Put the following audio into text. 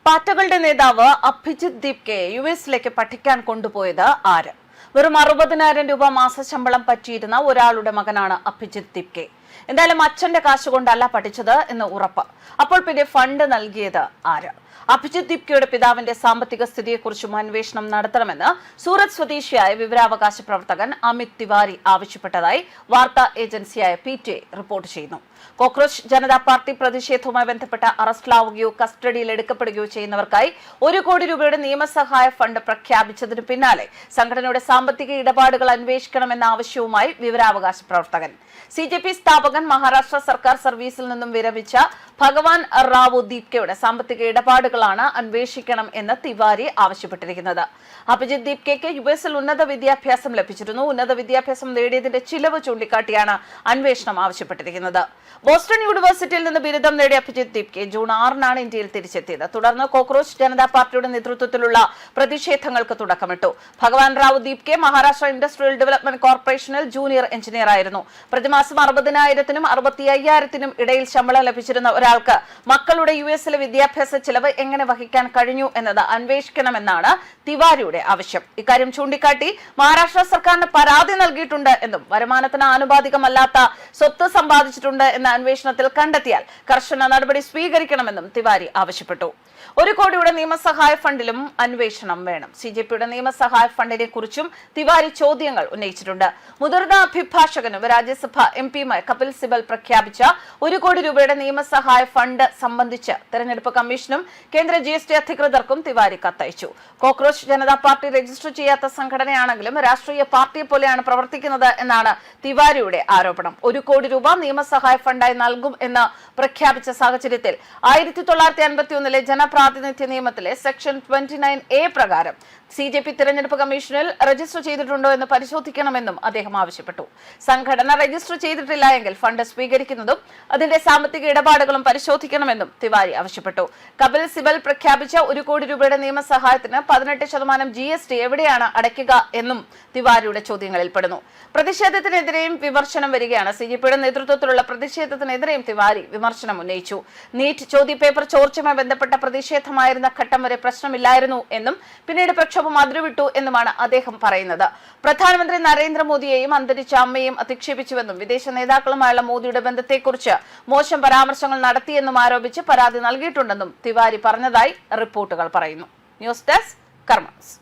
പാറ്റകളുടെ നേതാവ് അഭിജിത് ദീപ്കെ യുഎസിലേക്ക് പഠിക്കാൻ കൊണ്ടുപോയത് ആര്? വെറും 60,000 രൂപ മാസശമ്പളം പറ്റിയിരുന്ന ഒരാളുടെ മകനാണ് അഭിജിത് ദീപ്കെ. എന്തായാലും അച്ഛന്റെ കാശുകൊണ്ടല്ല പഠിച്ചത് എന്ന് ഉറപ്പ്. അപ്പോൾ പിന്നെ ഫണ്ട് നൽകിയത് ആര്? അഭിജിത് ദീപ്കയുടെ പിതാവിന്റെ സാമ്പത്തിക സ്ഥിതിയെക്കുറിച്ചും അന്വേഷണം നടത്തണമെന്ന് സൂറത്ത് സ്വദേശിയായ വിവരാവകാശ പ്രവർത്തകൻ അമിത് തിവാരി ആവശ്യപ്പെട്ടതായി വാർത്താ ഏജൻസിയായ PTI റിപ്പോർട്ട് ചെയ്യുന്നു. കോക്രോച്ച് ജനതാ പാർട്ടി പ്രതിഷേധവുമായി ബന്ധപ്പെട്ട അറസ്റ്റിലാവുകയോ കസ്റ്റഡിയിൽ എടുക്കപ്പെടുകയോ ചെയ്യുന്നവർക്കായി 1 കോടി രൂപയുടെ നിയമസഹായ ഫണ്ട് പ്രഖ്യാപിച്ചതിനു പിന്നാലെ സംഘടനയുടെ സാമ്പത്തിക ഇടപാടുകൾ അന്വേഷിക്കണമെന്ന ആവശ്യവുമായി വിവരാവകാശ പ്രവർത്തകൻ. CJP സ്ഥാപകൻ മഹാരാഷ്ട്ര സർക്കാർ സർവീസിൽ നിന്നും വിരമിച്ച ഭഗവാൻ റാവു ദീപ്കയുടെ സാമ്പത്തിക ഇടപാടുകളാണ് അന്വേഷിക്കണം എന്ന് തിവാരി ആവശ്യപ്പെട്ടിരിക്കുന്നത്. അഭിജിത് ദീപ്കയ്ക്ക് യുഎസിൽ ഉന്നത വിദ്യാഭ്യാസം ലഭിച്ചിരുന്നു. ഉന്നത വിദ്യാഭ്യാസം നേടിയതിന്റെ ചിലവ് ചൂണ്ടിക്കാട്ടിയാണ് അന്വേഷണം ആവശ്യപ്പെട്ടിരിക്കുന്നത്. ബോസ്റ്റൺ യൂണിവേഴ്സിറ്റിയിൽ നിന്ന് ബിരുദം നേടിയ അഭിജിത് ദീപ്കെ ജൂൺ 6-നാണ് ഇന്ത്യയിൽ തിരിച്ചെത്തിയത്. തുടർന്ന് കോക്രോച്ച് ജനതാ പാർട്ടിയുടെ നേതൃത്വത്തിലുള്ള പ്രതിഷേധങ്ങൾക്ക് തുടക്കമിട്ടു. ഭഗവാൻ റാവു ദീപ്കെ മഹാരാഷ്ട്ര ഇൻഡസ്ട്രിയൽ ഡെവലപ്മെന്റ് കോർപ്പറേഷനിൽ ജൂനിയർ എഞ്ചിനീയർ ആയിരുന്നു. പ്രതിമാസം 60,000-നും 65,000-നും ഇടയിൽ ശമ്പളം ലഭിച്ചിരുന്ന ഒരാൾക്ക് മക്കളുടെ യുഎസിലെ വിദ്യാഭ്യാസ ചിലവ് എങ്ങനെ വഹിക്കാൻ കഴിഞ്ഞു എന്നത് അന്വേഷിക്കണമെന്നാണ് തിവാരിയുടെ ആവശ്യം. ഇക്കാര്യം ചൂണ്ടിക്കാട്ടി മഹാരാഷ്ട്ര സർക്കാരിന് പരാതി നൽകിയിട്ടുണ്ട് എന്നും വരുമാനത്തിന് ആനുപാതികമല്ലാത്ത സ്വത്ത് സമ്പാദിച്ചിട്ടുണ്ട് എന്ന അന്വേഷണത്തിൽ കണ്ടെത്തിയാൽ കർശന നടപടി സ്വീകരിക്കണമെന്നും തിവാരി ആവശ്യപ്പെട്ടു. 1 കോടിയുടെ നിയമസഹായ ഫണ്ടിലും അന്വേഷണം വേണം. CJPയുടെ നിയമസഹായ ഫണ്ടിനെ കുറിച്ചും തിവാരി ചോദ്യങ്ങൾ ഉന്നയിച്ചിട്ടുണ്ട്. മുതിർന്ന അഭിഭാഷകനും രാജ്യസഭ MPയുമായ കപിൽ സിബൽ പ്രഖ്യാപിച്ച 1 കോടി രൂപയുടെ നിയമസഹായ ഫണ്ട് സംബന്ധിച്ച് തെരഞ്ഞെടുപ്പ് കമ്മീഷനും കേന്ദ്ര GST അധികൃതർക്കും തിവാരി കത്തയച്ചു. കോക്രോച്ച് ജനതാ പാർട്ടി രജിസ്റ്റർ ചെയ്യാത്ത സംഘടനയാണെങ്കിലും രാഷ്ട്രീയ പാർട്ടിയെ പോലെയാണ് പ്രവർത്തിക്കുന്നത് എന്നാണ് തിവാരിയുടെ ആരോപണം. 1 കോടി രൂപ നിയമസഹായ ഫണ്ടായി നൽകും എന്ന് പ്രഖ്യാപിച്ച സാഹചര്യത്തിൽ 1951-ലെ ജനപ്രാതിനിധ്യ നിയമത്തിലെ സെക്ഷൻ 29A പ്രകാരം CJP തെരഞ്ഞെടുപ്പ് കമ്മീഷനിൽ രജിസ്റ്റർ ചെയ്തിട്ടുണ്ടോ എന്ന് പരിശോധിക്കണമെന്നും അദ്ദേഹം ആവശ്യപ്പെട്ടു. സംഘടന രജിസ്റ്റർ ചെയ്തിട്ടില്ല എങ്കിൽ ഫണ്ട് സ്വീകരിക്കുന്നതും അതിന്റെ സാമ്പത്തിക ഇടപാടുകളും പരിശോധിക്കണമെന്നും തിവാരി ആവശ്യപ്പെട്ടു. കപിൽ സിബൽ പ്രഖ്യാപിച്ച 1 കോടി രൂപയുടെ നിയമസഹായത്തിന് 18% GST എവിടെയാണ് അടയ്ക്കുക എന്നും തിവാരിയുടെ ചോദ്യങ്ങളിൽ പെടുന്നു. പ്രതിഷേധത്തിനെതിരെയും വിമർശനം വരികയാണ്. CJPയുടെ നേതൃത്വത്തിലുള്ള പ്രതിഷേധത്തിനെതിരെയും തിവാരി വിമർശനം ഉന്നയിച്ചു. നീറ്റ് ചോദ്യപേപ്പർ ചോർച്ചയുമായി ബന്ധപ്പെട്ട പ്രതിഷേധമായിരുന്ന ഘട്ടം വരെ പ്രശ്നമില്ലായിരുന്നു എന്നും പിന്നീട് പ്രക്ഷോഭം അതിരുവിട്ടു എന്നുമാണ് അദ്ദേഹം പറയുന്നത്. പ്രധാനമന്ത്രി നരേന്ദ്രമോദിയെയും അന്തരിച്ച അമ്മയെയും അധിക്ഷേപിച്ചുവെന്നും വിദേശ നേതാക്കളുമായുള്ള മോദിയുടെ ബന്ധത്തെക്കുറിച്ച് മോശം പരാമർശങ്ങൾ നടത്തിയെന്നും ആരോപിച്ച് പരാതി നൽകിയിട്ടുണ്ടെന്നും തിവാരി പറഞ്ഞതായി റിപ്പോർട്ടുകൾ പറയുന്നു. News desk കർമ്മസ്.